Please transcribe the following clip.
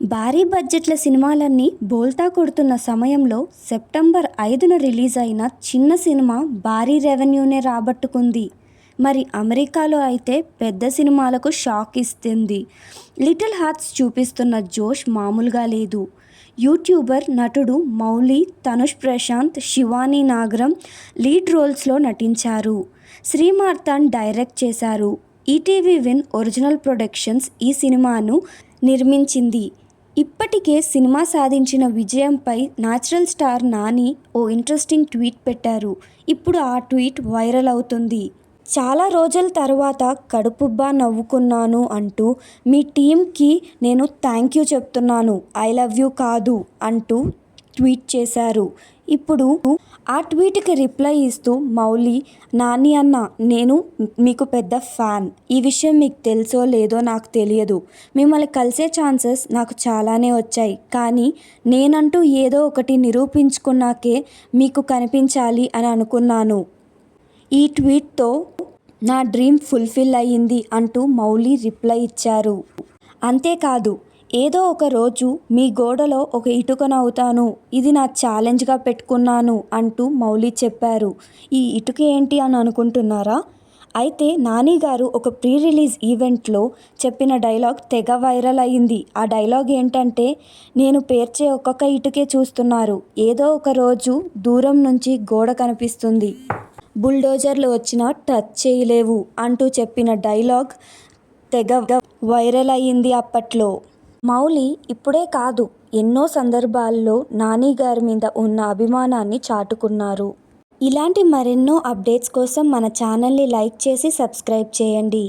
భారీ బడ్జెట్ల సినిమాలన్నీ బోల్తా కొడుతున్న సమయంలో సెప్టెంబర్ 5న రిలీజ్ అయిన చిన్న సినిమా భారీ రెవెన్యూనే రాబట్టుకుంది. మరి అమెరికాలో అయితే పెద్ద సినిమాలకు షాక్ ఇస్తుంది. లిటిల్ హార్ట్స్ చూపిస్తున్న జోష్ మామూలుగా లేదు. యూట్యూబర్ నటుడు మౌలి, తనుష్ ప్రశాంత్, శివానీ నాగరం లీడ్ రోల్స్లో నటించారు. శ్రీమార్తాండ్ డైరెక్ట్ చేశారు. ఈటీవీ విన్ ఒరిజినల్ ప్రొడక్షన్స్ ఈ సినిమాను నిర్మించింది. ఇప్పటికే సినిమా సాధించిన విజయంపై న్యాచురల్ స్టార్ నాని ఓ ఇంట్రెస్టింగ్ ట్వీట్ పెట్టారు. ఇప్పుడు ఆ ట్వీట్ వైరల్ అవుతుంది. చాలా రోజుల తర్వాత కడుపుబ్బా నవ్వుకున్నాను అంటూ మీ టీంకి నేను థ్యాంక్ యూ చెప్తున్నాను, ఐ లవ్ యూ కాదు అంటూ ట్వీట్ చేశారు. ఇప్పుడు ఆ ట్వీట్కి రిప్లై ఇస్తూ మౌలి, నాని అన్న నేను మీకు పెద్ద ఫ్యాన్. ఈ విషయం మీకు తెలుసో లేదో నాకు తెలియదు. మిమ్మల్ని కలిసే ఛాన్సెస్ నాకు చాలానే వచ్చాయి. కానీ నేనంటూ ఏదో ఒకటి నిరూపించుకున్నాకే మీకు కనిపించాలి అని అనుకున్నాను. ఈ ట్వీట్తో నా డ్రీమ్ ఫుల్ఫిల్ అయ్యింది అంటూ మౌలి రిప్లై ఇచ్చారు. అంతేకాదు, ఏదో ఒక రోజు మీ గోడలో ఒక ఇటుకనవుతాను, ఇది నా ఛాలెంజ్గా పెట్టుకున్నాను అంటూ మౌలి చెప్పారు. ఈ ఇటుక ఏంటి అని అనుకుంటున్నారా? అయితే నాని గారు ఒక ప్రీ రిలీజ్ ఈవెంట్లో చెప్పిన డైలాగ్ తెగ వైరల్ అయ్యింది. ఆ డైలాగ్ ఏంటంటే, నేను పేర్చే ఒక్కొక్క ఇటుకే చూస్తున్నారు, ఏదో ఒక రోజు దూరం నుంచి గోడ కనిపిస్తుంది, బుల్డోజర్లు వచ్చినా టచ్ చేయలేవు అంటూ చెప్పిన డైలాగ్ తెగ వైరల్ అయ్యింది అప్పట్లో. మౌలి ఇప్పుడే కాదు, ఎన్నో సందర్భాల్లో నాని గారి మీద ఉన్న అభిమానాన్ని చాటుకున్నారు. ఇలాంటి మరెన్నో అప్డేట్స్ కోసం మన ఛానల్ని లైక్ చేసి సబ్స్క్రైబ్ చేయండి.